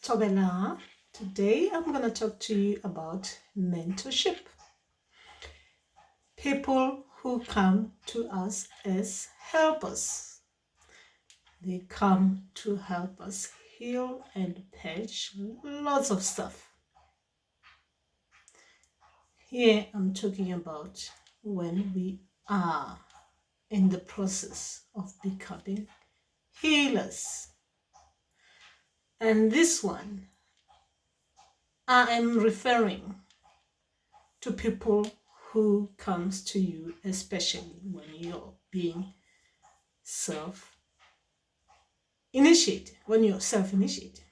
Tobela. Today I'm going to talk to you about mentorship. People who come to us as helpers. They come to help us heal and patch lots of stuff. Here I'm talking about when we are in the process of becoming healers. And this one, I am referring to people who comes to you, especially when you're being self-initiated, when you're self-initiated.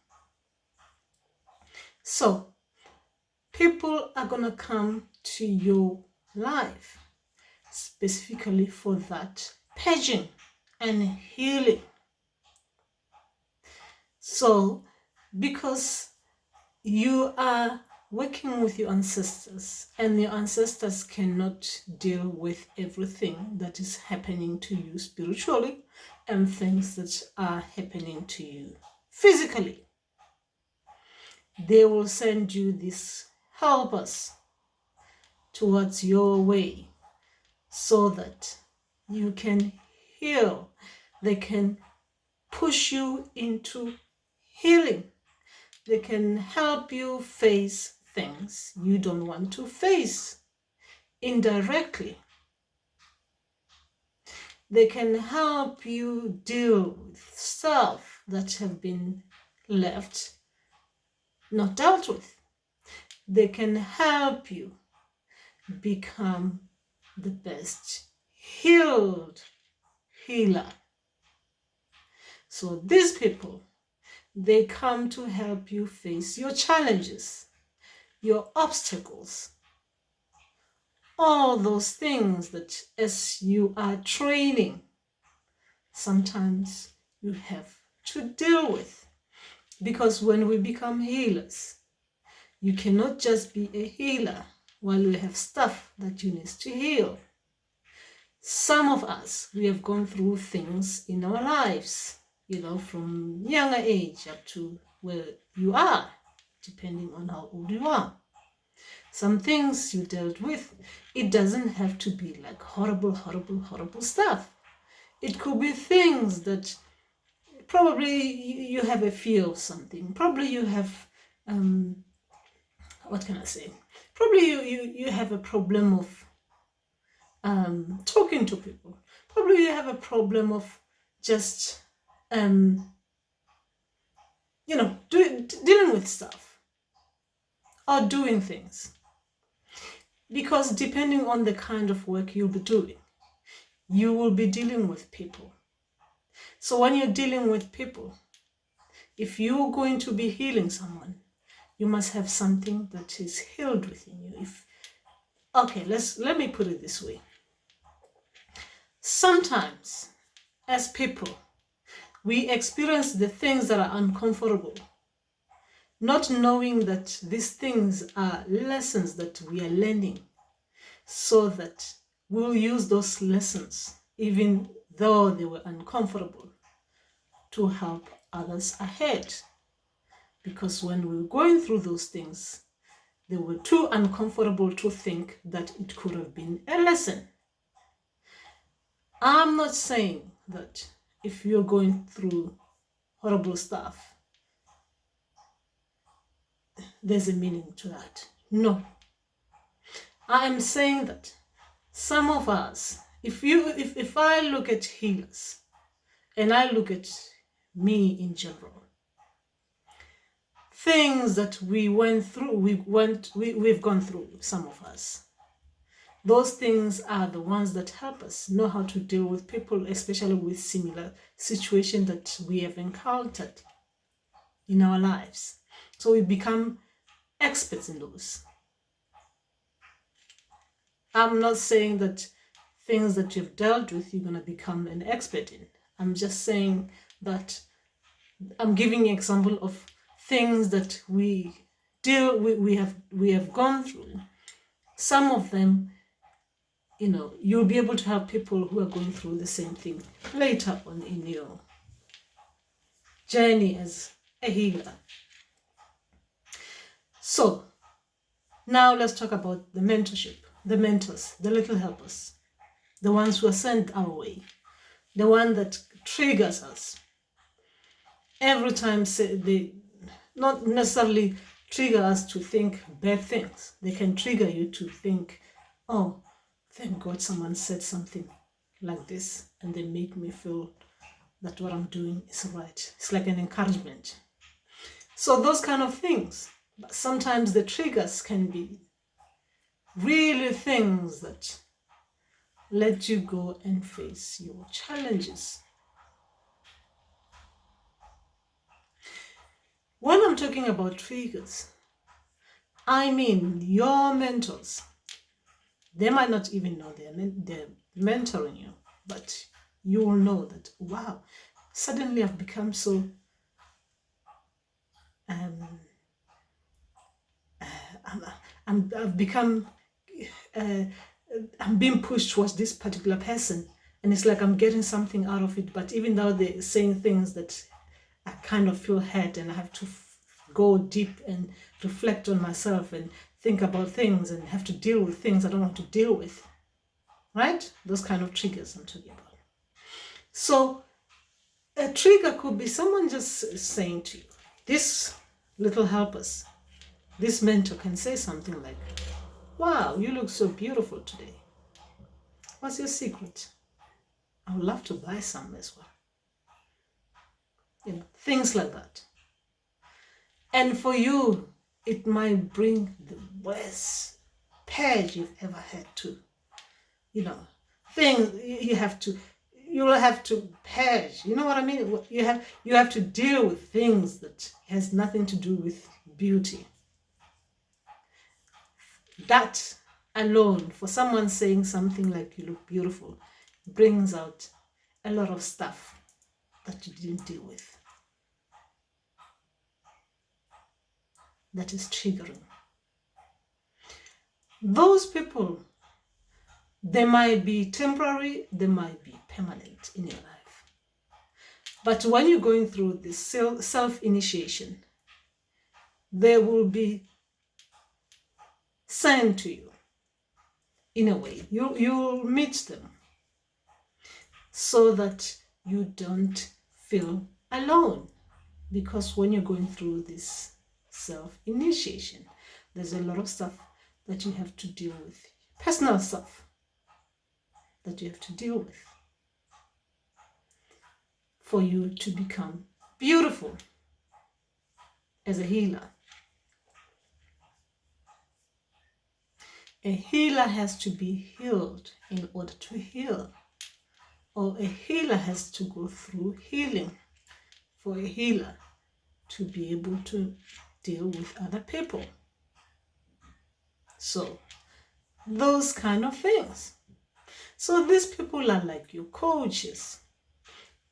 So people are going to come to your life specifically for that purging and healing. So because you are working with your ancestors, and your ancestors cannot deal with everything that is happening to you spiritually and things that are happening to you physically. They will send you these helpers towards your way so that you can heal. They can push you into healing. They can help you face things you don't want to face indirectly. They can help you deal with stuff that have been left not dealt with. They can help you become the best healed healer. So these people, they come to help you face your challenges, your obstacles, all those things that as you are training, sometimes you have to deal with. Because when we become healers, you cannot just be a healer while you have stuff that you need to heal. Some of us, we have gone through things in our lives, from younger age up to where you are, depending on how old you are. Some things you dealt with, it doesn't have to be like horrible stuff. It could be things that probably you have a fear of something. Probably you have, what can I say? Probably you have a problem of talking to people. Probably you have a problem of just, dealing with stuff or doing things. Because depending on the kind of work you'll be doing, you will be dealing with people. So when you're dealing with people, if you're going to be healing someone, you must have something that is healed within you. Let me put it this way. Sometimes, as people, we experience the things that are uncomfortable, not knowing that these things are lessons that we are learning, so that we'll use those lessons, even though they were uncomfortable, to help others ahead. Because when we were going through those things, they were too uncomfortable to think that it could have been a lesson. I'm not saying that if you're going through horrible stuff, there's a meaning to that. No. I am saying that some of us, if I look at healers and I look at me in general, things that we've gone through, some of us, those things are the ones that help us know how to deal with people, especially with similar situations that we have encountered in our lives. So we become experts in those. I'm not saying that things that you've dealt with, you're going to become an expert in. I'm just saying that I'm giving an example of things that we have gone through. Some of them, you'll be able to help people who are going through the same thing later on in your journey as a healer. So now let's talk about the mentorship, the mentors, the little helpers, the ones who are sent our way, the one that triggers us. Every time they not necessarily trigger us to think bad things. They can trigger you to think, oh, thank God someone said something like this, and they make me feel that what I'm doing is right. It's like an encouragement. So those kind of things. But sometimes the triggers can be really things that let you go and face your challenges. When I'm talking about triggers, I mean your mentors. They might not even know they're mentoring you, but you will know that, wow, suddenly I've become so I've become I'm being pushed towards this particular person, and it's like I'm getting something out of it. But even though they're saying things that I kind of feel hurt, and I have to go deep and reflect on myself and think about things and have to deal with things I don't want to deal with, right? Those kind of triggers I'm talking about. So a trigger could be someone just saying to you, this little helpers, this mentor can say something like, wow, you look so beautiful today. What's your secret? I would love to buy some as well. Things like that. And for you, it might bring the worst purge you've ever had to. Things you'll have to purge. You know what I mean? You have to deal with things that has nothing to do with beauty. That alone, for someone saying something like you look beautiful, brings out a lot of stuff that you didn't deal with. That is triggering. Those people, they might be temporary, they might be permanent in your life. But when you're going through this self-initiation, they will be sent to you in a way. You'll meet them so that you don't feel alone. Because when you're going through this self-initiation, there's a lot of stuff that you have to deal with. Personal stuff that you have to deal with for you to become beautiful as a healer. A healer has to be healed in order to heal. Or a healer has to go through healing for a healer to be able to deal with other people. So, those kind of things. So these people are like your coaches.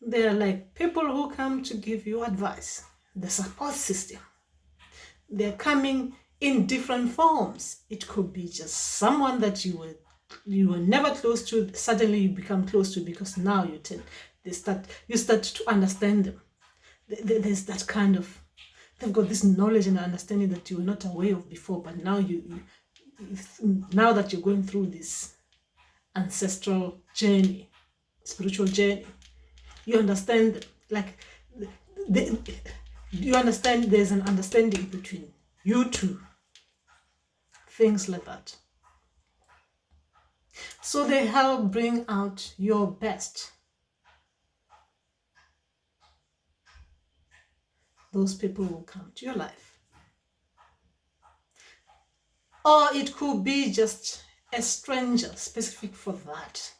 They're like people who come to give you advice, the support system. They're coming in different forms. It could be just someone that you were never close to, suddenly you become close to because now you start to understand them. There's that kind of, they've got this knowledge and understanding that you were not aware of before, but now now that you're going through this ancestral journey, spiritual journey, you understand them. Like you understand there's an understanding between you two. Things like that. So they help bring out your best. Those people will come to your life. Or it could be just a stranger specific for that.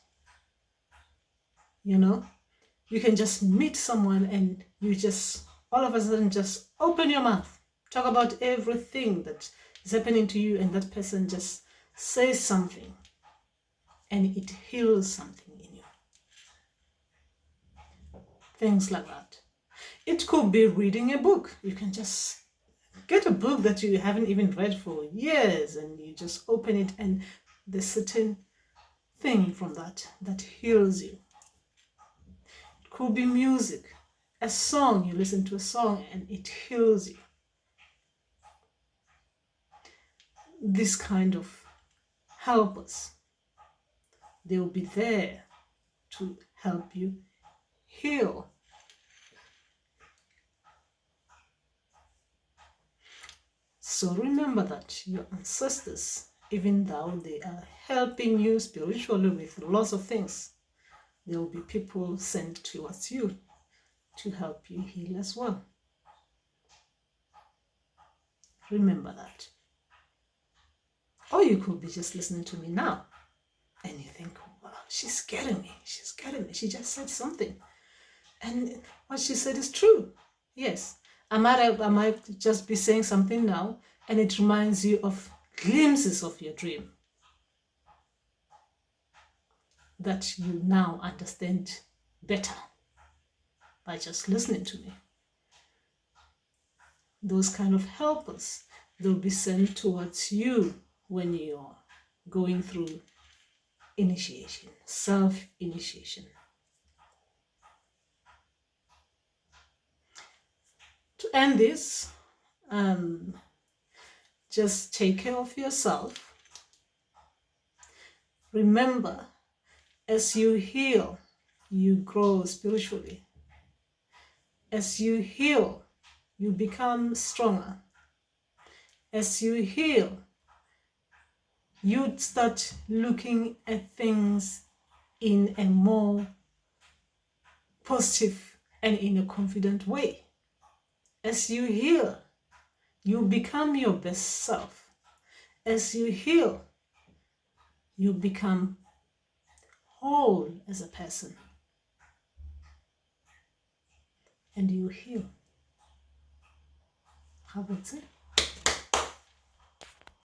You can just meet someone and you just all of a sudden just open your mouth, talk about everything that is happening to you, and that person just says something and it heals something in you. Things like that. It could be reading a book. You can just get a book that you haven't even read for years and you just open it and there's certain thing from that heals you. It could be music, a song. You listen to a song and it heals you. this kind of helpers. They will be there to help you heal. So remember that your ancestors, even though they are helping you spiritually with lots of things, there will be people sent towards you to help you heal as well. Remember that. Or you could be just listening to me now and you think, wow, she's scaring me. She's scaring me. She just said something. And what she said is true. Yes. I might just be saying something now and it reminds you of glimpses of your dream that you now understand better by just listening to me. Those kind of helpers, they'll be sent towards you when you're going through initiation, self-initiation. To end this, just take care of yourself. Remember, as you heal, you grow spiritually. As you heal, you become stronger. As you heal, you start looking at things in a more positive and in a confident way. As you heal, you become your best self. As you heal, you become whole as a person. And you heal. How about it?